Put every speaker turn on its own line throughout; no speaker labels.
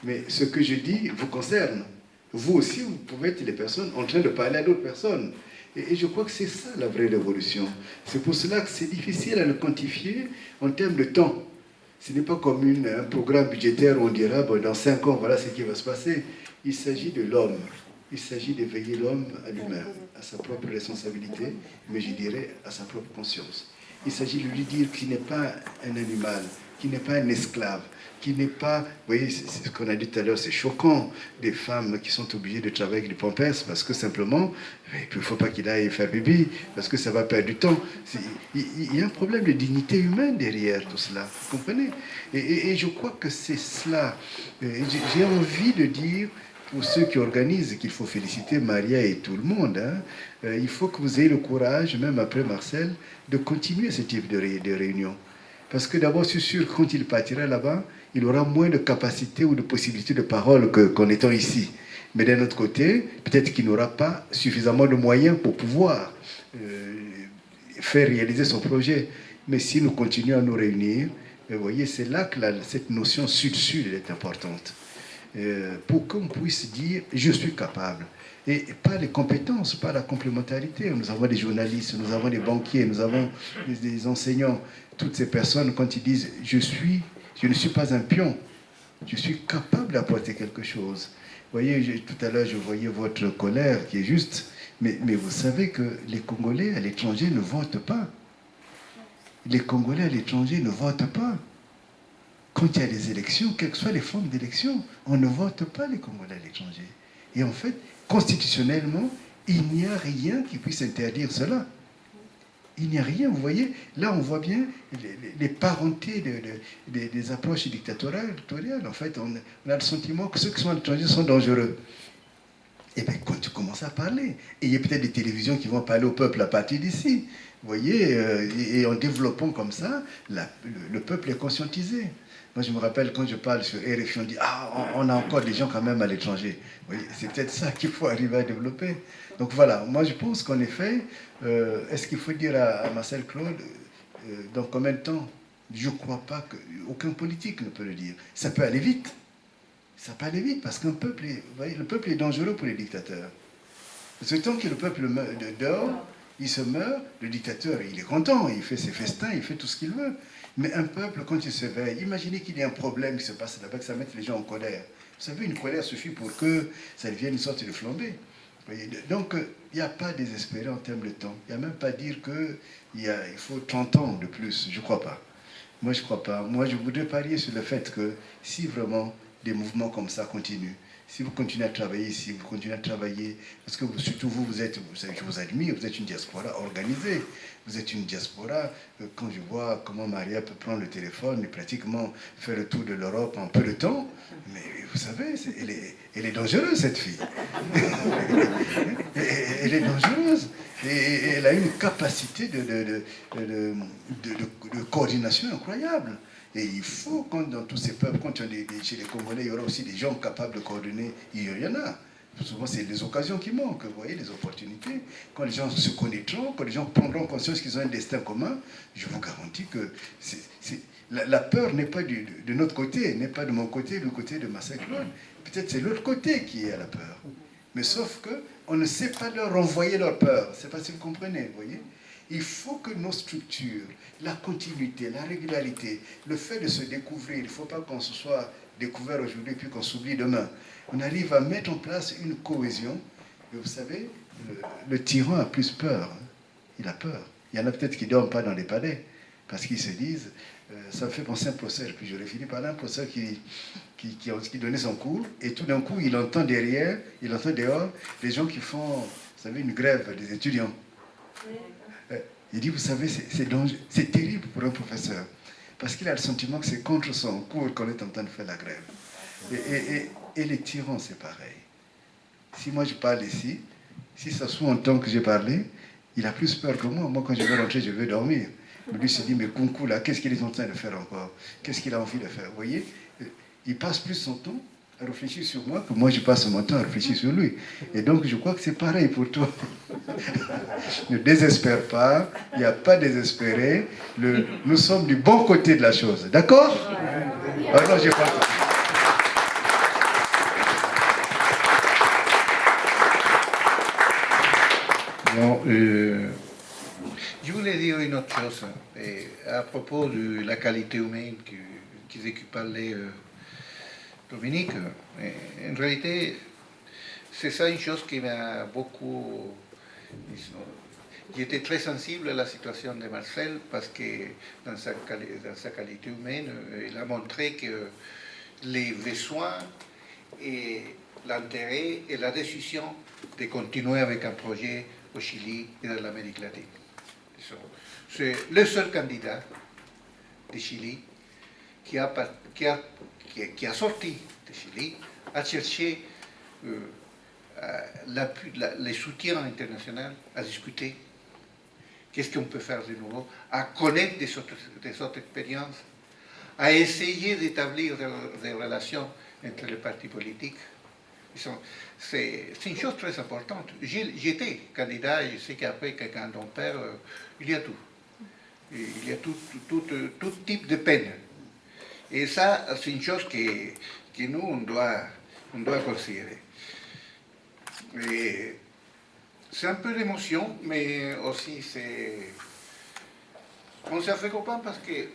Mais ce que je dis vous concerne. Vous aussi, vous pouvez être des personnes en train de parler à d'autres personnes. Et je crois que c'est ça la vraie révolution. C'est pour cela que c'est difficile à le quantifier en termes de temps. Ce n'est pas comme un programme budgétaire où on dira, bon, dans 5 ans, voilà ce qui va se passer. Il s'agit de l'homme. Il s'agit d'éveiller l'homme à lui-même, à sa propre responsabilité, mais je dirais à sa propre conscience. Il s'agit de lui dire qu'il n'est pas un animal, qu'il n'est pas un esclave, qu'il n'est pas... Vous voyez, c'est ce qu'on a dit tout à l'heure, c'est choquant, des femmes qui sont obligées de travailler avec des pampers parce que simplement, il ne faut pas qu'il aille faire pipi, parce que ça va perdre du temps. Il y a un problème de dignité humaine derrière tout cela, vous comprenez? Et je crois que c'est cela. J'ai envie de dire... Pour ceux qui organisent, qu'il faut féliciter Maria et tout le monde, hein, il faut que vous ayez le courage, même après Marcel, de continuer ce type de réunion. Parce que d'abord, je suis sûr que quand il partira là-bas, il aura moins de capacité ou de possibilités de parole qu'en étant ici. Mais d'un autre côté, peut-être qu'il n'aura pas suffisamment de moyens pour pouvoir faire réaliser son projet. Mais si nous continuons à nous réunir, vous voyez, c'est là que cette notion sud-sud est importante. Pour qu'on puisse dire « je suis capable ». Et pas les compétences, pas la complémentarité. Nous avons des journalistes, nous avons des banquiers, nous avons des enseignants. Toutes ces personnes, quand ils disent « je ne suis pas un pion, je suis capable d'apporter quelque chose ». Vous voyez, tout à l'heure, je voyais votre colère qui est juste, mais vous savez que les Congolais à l'étranger ne votent pas. Les Congolais à l'étranger ne votent pas. Quand il y a des élections, quelles que soient les formes d'élection, on ne vote pas les Congolais à l'étranger. Et en fait, constitutionnellement, il n'y a rien qui puisse interdire cela. Il n'y a rien, vous voyez, là on voit bien les parentés des approches dictatoriales. En fait, on a le sentiment que ceux qui sont à l'étranger sont dangereux. Et bien, quand tu commences à parler, et il y a peut-être des télévisions qui vont parler au peuple à partir d'ici, vous voyez, et en développant comme ça, le peuple est conscientisé. Moi, je me rappelle quand je parle sur RFI, on dit « Ah, on a encore des gens quand même à l'étranger. » C'est peut-être ça qu'il faut arriver à développer. Donc voilà, moi je pense qu'en effet, est-ce qu'il faut dire à Marcel Claude, dans combien de temps? Je ne crois pas qu'aucun politique ne peut le dire. Ça peut aller vite. Ça peut aller vite parce qu'un peuple, vous voyez, le peuple est dangereux pour les dictateurs. Parce que tant que le peuple dort, il se meurt, le dictateur, il est content, il fait ses festins, il fait tout ce qu'il veut. Mais un peuple, quand il se réveille, imaginez qu'il y ait un problème qui se passe là-bas, que ça mette les gens en colère. Vous savez, une colère suffit pour que ça devienne une sorte de flambée. Donc, il n'y a pas à désespérer en termes de temps. Il n'y a même pas à dire qu'il faut 30 ans de plus. Je ne crois pas. Moi, je ne crois pas. Moi, je voudrais parier sur le fait que si vraiment des mouvements comme ça continuent, si vous continuez à travailler ici, vous continuez à travailler, parce que surtout vous savez que je vous admire, vous êtes une diaspora organisée, vous êtes une diaspora, quand je vois comment Maria peut prendre le téléphone et pratiquement faire le tour de l'Europe en peu de temps, mais vous savez, elle est dangereuse cette fille. Elle est dangereuse. Et elle a une capacité de coordination incroyable. Et il faut, dans tous ces peuples, quand chez les Congolais, il y aura aussi des gens capables de coordonner. Il y en a. Souvent, c'est les occasions qui manquent, vous voyez, les opportunités. Quand les gens se connaîtront, quand les gens prendront conscience qu'ils ont un destin commun, je vous garantis que la peur n'est pas de notre côté, n'est pas de mon côté, du côté de Marcel Claude. Peut-être c'est l'autre côté qui est à la peur. Mais sauf qu'on ne sait pas leur renvoyer leur peur. Je ne sais pas si vous comprenez, vous voyez. Il faut que nos structures, la continuité, la régularité, le fait de se découvrir, il ne faut pas qu'on se soit découvert aujourd'hui puis qu'on s'oublie demain. On arrive à mettre en place une cohésion. Et vous savez, le tyran a plus peur. Hein. Il a peur. Il y en a peut-être qui ne dorment pas dans les palais parce qu'ils se disent, ça me fait penser à un procès, puis j'aurais fini par là, un procès qui donnait son cours, et tout d'un coup, il entend dehors, les gens qui font, vous savez, une grève des étudiants. Il dit, vous savez, c'est terrible pour un professeur, parce qu'il a le sentiment que c'est contre son cours qu'on est en train de faire la grève. Et les tyrans, c'est pareil. Si moi je parle ici, si ça se trouve en temps que j'ai parlé, il a plus peur que moi. Moi, quand je vais rentrer, je vais dormir. Mais lui se dit, mais Kunku, là, qu'est-ce qu'il est en train de faire encore? Qu'est-ce qu'il a envie de faire? Vous voyez, il passe plus son temps à réfléchir sur moi que moi, je passe mon temps à réfléchir sur lui. Et donc, je crois que c'est pareil pour toi. Ne désespère pas, il n'y a pas à désespérer. Nous sommes du bon côté de la chose. D'accord? Alors, je pense.
Bon, je voulais dire une autre chose à propos de la qualité humaine que parlait Dominique. En réalité, c'est ça une chose qui m'a beaucoup... J'étais très sensible à la situation de Marcel parce que dans sa qualité humaine, il a montré que les besoins et l'intérêt et la décision de continuer avec un projet au Chili et dans l'Amérique latine. C'est le seul candidat de Chili qui a sorti de Chili, a cherché les soutiens internationaux, à discuter qu'est-ce qu'on peut faire de nouveau, à connaître des autres expériences, à essayer d'établir des relations entre les partis politiques. C'est une chose très importante. J'étais candidat, et je sais qu'après, quand on perd, il y a tout. Il y a tout type de peine. Et ça, c'est une chose que nous, on doit considérer. C'est un peu d'émotion, mais aussi on s'est fait comprendre parce que,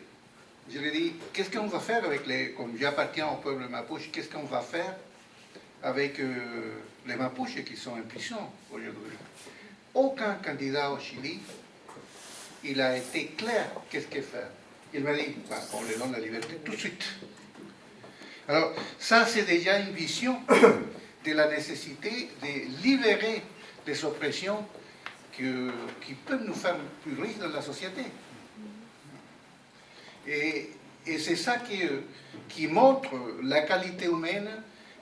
je l'ai dit, qu'est-ce qu'on va faire avec comme j'appartiens au peuple mapuche, qu'est-ce qu'on va faire avec les Mapuches qui sont impuissants aujourd'hui. Aucun candidat au Chili, il a été clair qu'est-ce qu'il fait. Il m'a dit, bah, on les donne la liberté tout de suite. Alors, ça c'est déjà une vision de la nécessité de libérer des oppressions qui peuvent nous faire plus riches dans la société. Et c'est ça qui montre la qualité humaine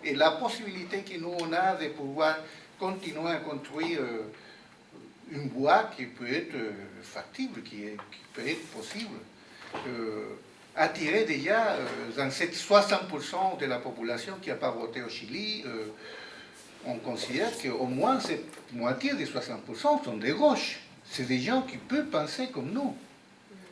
et la possibilité que nous on a de pouvoir continuer à construire une voie qui peut être factible, qui peut être possible. Attirer déjà dans cette 60% de la population qui n'a pas voté au Chili, on considère qu'au moins cette moitié des 60% sont des gauches. C'est des gens qui peuvent penser comme nous.